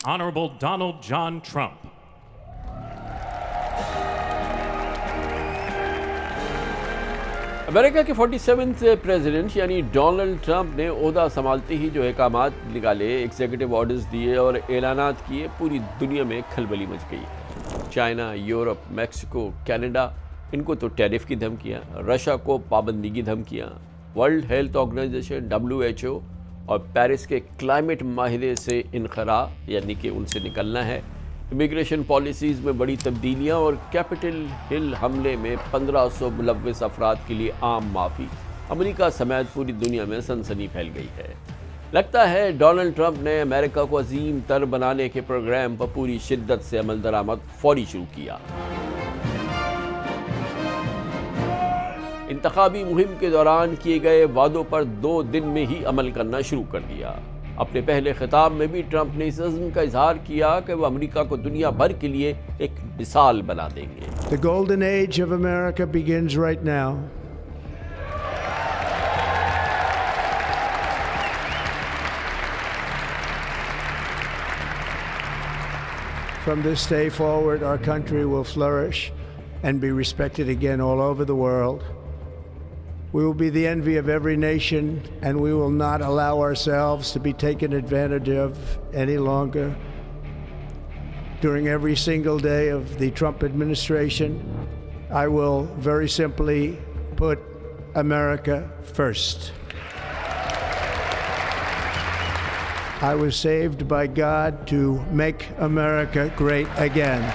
Honorable Donald John Trump. امریکہ کے 47 president یعنی Donald Trump نے عہدہ سنبھالتے ہی جو احکامات نکالے، ایگزیکٹو آرڈرز دیے اور اعلانات کیے، پوری دنیا میں کھلبلی مچ گئی ہے۔ چائنا، یورپ، میکسیکو، کینیڈا، ان کو تو ٹیرف کی دھمکیاں، رشیا کو پابندی کی دھمکیاں، ورلڈ ہیلتھ آرگنائزیشن WHO اور پیرس کے کلائمیٹ معاہدے سے انخراء یعنی کہ ان سے نکلنا ہے، امیگریشن پالیسیز میں بڑی تبدیلیاں اور کیپٹل ہل حملے میں 1500 ملوث افراد کے لیے عام معافی۔ امریکہ سمیت پوری دنیا میں سنسنی پھیل گئی ہے۔ لگتا ہے ڈونلڈ ٹرمپ نے امریکہ کو عظیم تر بنانے کے پروگرام پر پوری شدت سے عمل درآمد فوری شروع کیا۔ انتخابی مہم کے دوران کیے گئے وعدوں پر 2 دن میں ہی عمل کرنا شروع کر دیا۔ اپنے پہلے خطاب میں بھی ٹرمپ نے اس عزم کا اظہار کیا کہ وہ امریکہ کو دنیا بھر کے لیے ایک مثال بنا دیں گے۔ The golden age of America begins right now. From this day forward, our country will flourish and be respected again all over the world. We will be the envy of every nation, and we will not allow ourselves to be taken advantage of any longer. During every single day of the Trump administration, I will very simply put America first. I was saved by God to make America great again.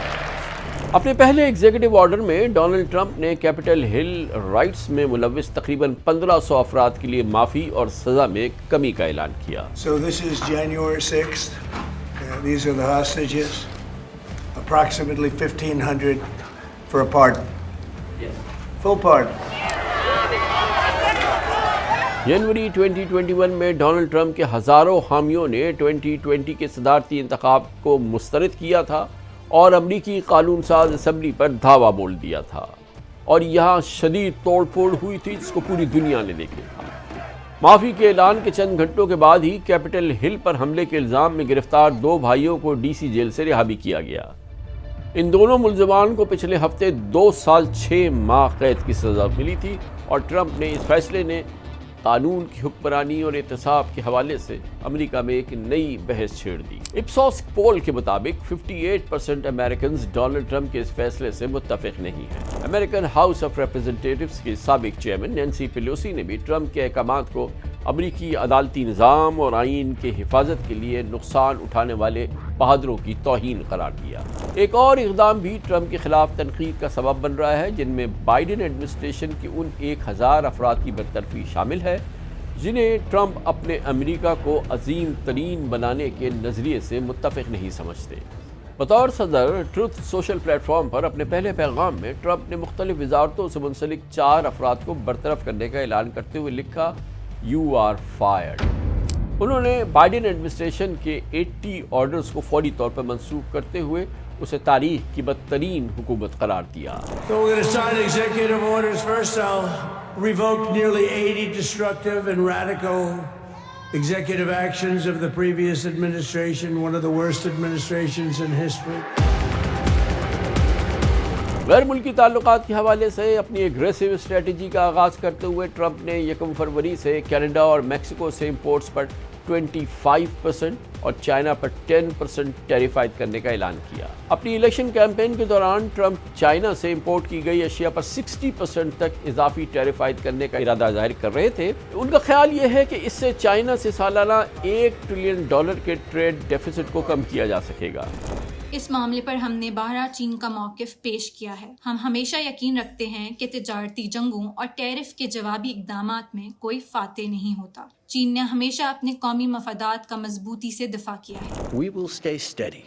اپنے پہلے executive order میں Donald Trump نے capital ہل rights میں ملوث تقریباً 1500 افراد کے لیے معافی اور سزا میں کمی کا اعلان کیا۔ So this is January 6th. These are the hostages. Approximately 1,500 for a pardon. Yes. Full pardon. جنوری 2021 میں ڈونلڈ ٹرمپ کے ہزاروں حامیوں نے 2020 کے صدارتی انتخاب کو مسترد کیا تھا اور امریکی قانون ساز اسمبلی پر دھاوا بول دیا تھا، اور یہاں شدید توڑ پھوڑ ہوئی تھی جس کو پوری دنیا نے دیکھا تھا۔ معافی کے اعلان کے چند گھنٹوں کے بعد ہی کیپٹل ہل پر حملے کے الزام میں گرفتار 2 بھائیوں کو DC جیل سے رہا بھی کیا گیا۔ ان دونوں ملزمان کو پچھلے ہفتے 2 سال 6 ماہ قید کی سزا ملی تھی، اور ٹرمپ نے اس فیصلے نے قانون کی حکمرانی اور احتساب کے حوالے سے امریکہ میں ایک نئی بحث چھیڑ دی۔ اپسوس پول کے مطابق 58% امریکنز ڈونلڈ ٹرمپ کے اس فیصلے سے متفق نہیں ہیں۔ امریکن ہاؤس آف ریپرزینٹیٹوز کی سابق چیئرمین نینسی پیلوسی نے بھی ٹرمپ کے احکامات کو امریکی عدالتی نظام اور آئین کے حفاظت کے لیے نقصان اٹھانے والے بہادروں کی توہین قرار دیا۔ ایک اور اقدام بھی ٹرمپ کے خلاف تنقید کا سبب بن رہا ہے، جن میں بائیڈن ایڈمنسٹریشن کی ان 1000 افراد کی برطرفی شامل ہے جنہیں ٹرمپ اپنے امریکہ کو عظیم ترین بنانے کے نظریے سے متفق نہیں سمجھتے۔ بطور صدر ٹروتھ سوشل پلیٹ فارم پر اپنے پہلے پیغام میں ٹرمپ نے مختلف وزارتوں سے منسلک 4 افراد کو برطرف کرنے کا اعلان کرتے ہوئے لکھا، "You are fired." انہوں نے بائیڈن ایڈمنسٹریشن کے 80 آرڈرز کو فوری طور پر منسوخ کرتے ہوئے اسے تاریخ کی بدترین حکومت قرار دیا۔ So we're going to sign executive orders. First, I'll revoke nearly 80 destructive and radical executive actions of the previous administration, one of the worst administrations in history. غیر ملکی تعلقات کے حوالے سے اپنی ایگریسو اسٹریٹجی کا آغاز کرتے ہوئے ٹرمپ نے 1 فروری سے کینیڈا اور میکسیکو سے امپورٹس پر 25% اور چائنا پر 10% ٹیرف عائد کرنے کا اعلان کیا۔ اپنی الیکشن کیمپین کے دوران ٹرمپ چائنا سے امپورٹ کی گئی اشیاء پر 60% تک اضافی ٹیرف عائد کرنے کا ارادہ ظاہر کر رہے تھے۔ ان کا خیال یہ ہے کہ اس سے چائنا سے سالانہ $1 ٹریلین کے ٹریڈ ڈیفیسٹ کو کم کیا جا سکے گا۔ اس معاملے پر ہم نے بارہا چین کا موقف پیش کیا ہے۔ ہم ہمیشہ یقین رکھتے ہیں کہ تجارتی جنگوں اور ٹیرف کے جوابی اقدامات میں کوئی فاتح نہیں ہوتا۔ چین نے ہمیشہ اپنے قومی مفادات کا مضبوطی سے دفاع کیا ہے۔ We will stay steady.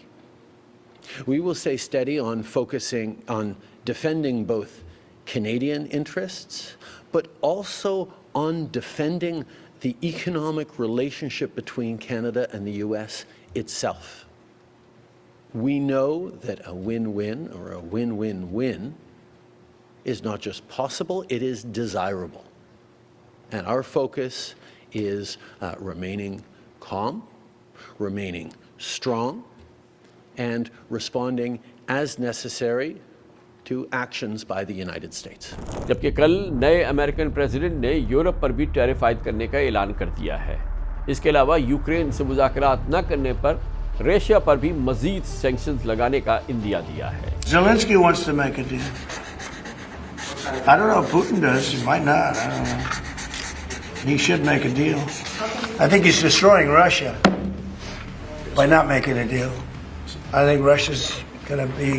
We will stay steady on focusing on defending both Canadian interests, but also on defending the economic relationship between Canada and the US itself. We know that a win-win or a win-win-win is not just possible, it is desirable. And our focus is remaining calm, remaining strong, and responding as necessary to actions by the United States. جبکہ کل نئے American president نے Europe پر بھی tariff عائد کرنے کا اعلان کر دیا ہے. اس کے علاوہ یوکرین سے مذاکرات نہ کرنے پر رشیا پر بھی مزید سینکشنز لگانے کا عندیہ دیا ہے. Zelensky wants to make a deal. I don't know if Putin does. He might not. I don't know. He should make a deal. I think he's destroying Russia by not making a deal. I think Russia's going to be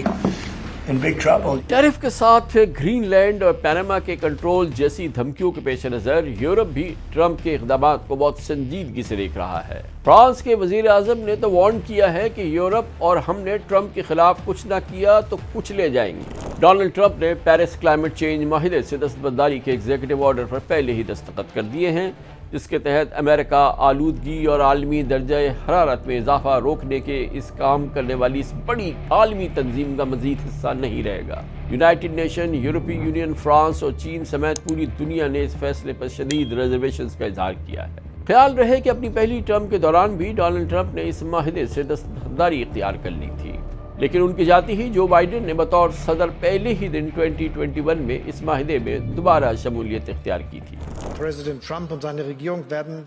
in big trouble. Tariff کے ساتھ green land اور پیناما کے control جیسی دھمکیوں کے پیش نظر Europe بھی Trump کے اقدامات کو بہت سنجیدگی سے دیکھ رہا ہے. فرانس کے وزیر اعظم نے تو وارن کیا ہے کہ یورپ اور ہم نے ٹرمپ کے خلاف کچھ نہ کیا تو کچھ لے جائیں گے. ڈونلڈ ٹرمپ نے پیرس کلائمیٹ چینج معاہدے سے دستبرداری کے ایگزیکٹو آرڈر پر پہلے ہی دستخط کر دیے ہیں، جس کے تحت امریکہ آلودگی اور عالمی درجہ حرارت میں اضافہ روکنے کے اس کام کرنے والی اس بڑی عالمی تنظیم کا مزید حصہ نہیں رہے گا. یونائٹڈ نیشن، یورپی یونین، فرانس اور چین سمیت پوری دنیا نے اس فیصلے پر شدید ریزرویشنز کا اظہار کیا ہے. خیال رہے کہ اپنی پہلی ٹرم کے دوران بھی ڈونلڈ ٹرمپ نے اس معاہدے سے دستبرداری اختیار کر لی تھی، لیکن ان کی جاتی ہی جو بائیڈن نے بطور صدر پہلے ہی دن 2021 میں اس معاہدے میں دوبارہ شمولیت اختیار کی تھی.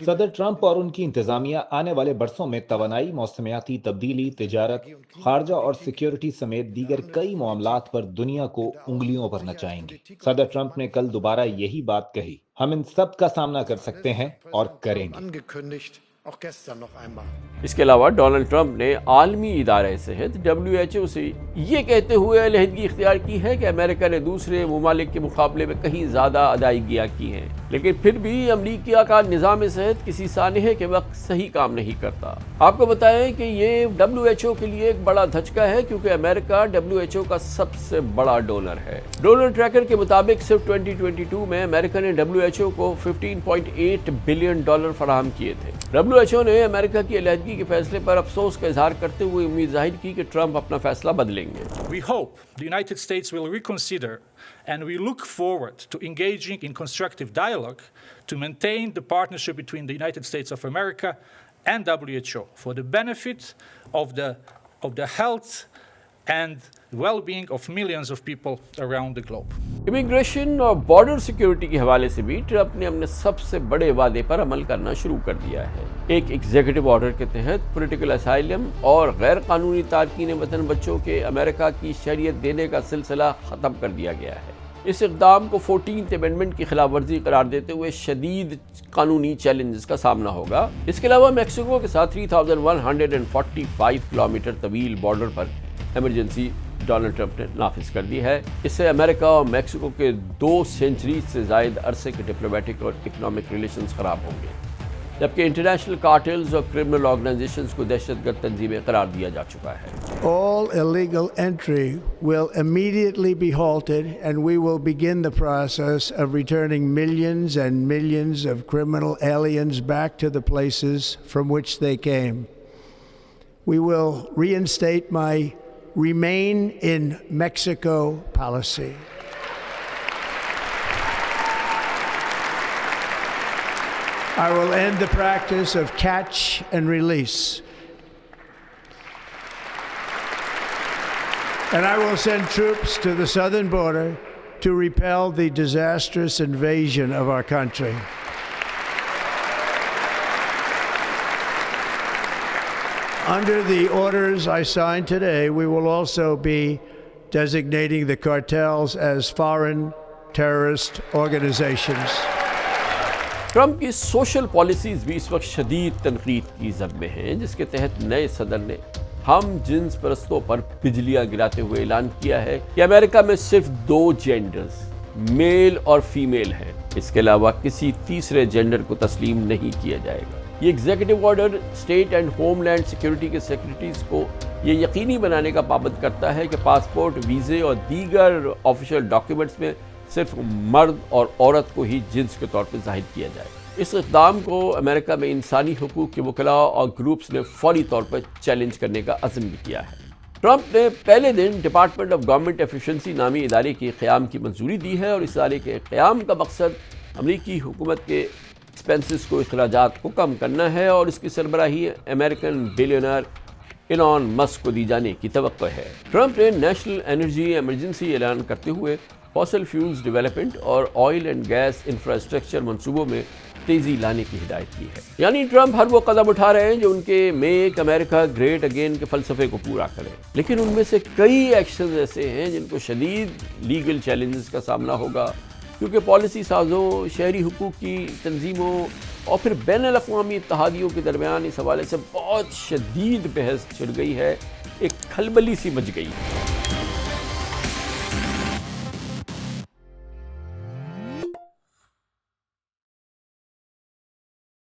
صدر ٹرمپ اور ان کی انتظامیہ آنے والے برسوں میں توانائی، موسمیاتی تبدیلی، تجارت، خارجہ اور سیکیورٹی سمیت دیگر کئی معاملات پر دنیا کو انگلیوں پر نچائیں گے. صدر ٹرمپ نے کل دوبارہ یہی بات کہی. ہم ان سب کا سامنا کر سکتے ہیں اور کریں گے. اس کے علاوہ ڈونلڈ ٹرمپ نے عالمی ادارہ صحت WHO سے یہ کہتے ہوئے علیحدگی اختیار کی ہے کہ امریکہ نے دوسرے ممالک کے مقابلے میں کہیں زیادہ ادائیگیاں کی ہیں، لیکن پھر بھی امریکہ کا نظام صحت کسی سانحے کے وقت صحیح کام نہیں کرتا. آپ کو بتائیں کہ یہ WHO کے لیے ایک بڑا دھچکا ہے، کیونکہ امریکہ WHO کا سب سے بڑا ڈونر ہے. ڈونر ٹریکر کے مطابق صرف 2022 میں امریکہ نے WHO کو $15.8 بلین فراہم کیے تھے. WHO نے امریکہ کی علیحدگی کے فیصلے پر افسوس کا اظہار کرتے ہوئے امید ظاہر کی کہ ٹرمپ اپنا فیصلہ بدلیں گے. We hope the United States will reconsider and we look forward to engaging in constructive dialogue to maintain the partnership between the United States of America and WHO for the benefit of the health and well-being of millions of people around the globe. Immigration اور border security کے حوالے سے بھی Trump نے اپنے سب سے بڑے وعدے پر عمل کرنا شروع کر دیا ہے. ایک ایگزیکٹو آرڈر کے تحت پولیٹیکل اسائلم اور غیر قانونی تارکین وطن بچوں کے امریکہ کی شہریت دینے کا سلسلہ ختم کر دیا گیا ہے. اس اقدام کو 14th امینڈمنٹ کی خلاف ورزی قرار دیتے ہوئے شدید قانونی چیلنجز کا سامنا ہوگا. اس کے علاوہ میکسیکو کے ساتھ 3145 کلومیٹر طویل بارڈر پر ایمرجنسی ڈونلڈ ٹرمپ نے نافذ کر دی ہے. اس سے امریکہ اور میکسیکو کے 2 سینچریز سے زائد عرصے کے ڈپلومیٹک اور اکنامک ریلیشنز خراب ہوں گے، جبکہ انٹرنیشنل کارٹلز اور کرمنل آرگنائزیشنز کو دہشت گرد تنظیمیں قرار دیا جا چکا ہے. All illegal entry will immediately be halted, and we will begin the process of returning millions and millions of criminal aliens back to the places from which they came. We will reinstate my Remain in Mexico policy. I will end the practice of catch and release. And I will send troops to the southern border to repel the disastrous invasion of our country. Under the orders I signed today, we will also be designating the cartels as foreign terrorist organizations. Trump کی social policies بھی اس وقت شدید تنقید کی زد میں ہیں، جس کے تحت نئے صدر نے ہم جنس پرستوں پر بجلیاں گراتے ہوئے اعلان کیا ہے کہ امریکہ میں صرف 2 جینڈرز، میل اور فیمیل ہیں. اس کے علاوہ کسی تیسرے جینڈر کو تسلیم نہیں کیا جائے گا. یہ executive order state and homeland security کے سیکرٹریز کو یہ یقینی بنانے کا پابند کرتا ہے کہ پاسپورٹ، ویزے اور دیگر آفیشیل ڈاکیومنٹس میں صرف مرد اور عورت کو ہی جنس کے طور پہ ظاہر کیا جائے. اس اقدام کو امریکہ میں انسانی حقوق کے وکلاء اور گروپس نے فوری طور پر چیلنج کرنے کا عزم بھی کیا ہے. ٹرمپ نے پہلے دن ڈپارٹمنٹ آف گورنمنٹ ایفیشنسی نامی ادارے کے قیام کی منظوری دی ہے، اور اس ادارے کے قیام کا مقصد امریکی حکومت کے ایکسپینسز کو، اخراجات کو کم کرنا ہے، اور اس کی سربراہی امریکن بلینئر ایلان مسک کو دی جانے کی توقع ہے۔ ٹرمپ نے نیشنل انرجی ایمرجنسی اعلان کرتے ہوئے فاسل فیولز ڈیولپمنٹ اور آئل اینڈ گیس انفراسٹرکچر منصوبوں میں تیزی لانے کی ہدایت کی ہے۔ یعنی ٹرمپ ہر وہ قدم اٹھا رہے ہیں جو ان کے میک امریکہ گریٹ اگین کے فلسفے کو پورا کرے، لیکن ان میں سے کئی ایکشنز ایسے ہیں جن کو شدید لیگل چیلنجز کا سامنا ہوگا، کیونکہ پالیسی سازوں، شہری حقوق کی تنظیموں اور پھر بین الاقوامی اتحادیوں کے درمیان اس حوالے سے بہت شدید بحث چھڑ گئی ہے، ایک کھلبلی سی مچ گئی ہے۔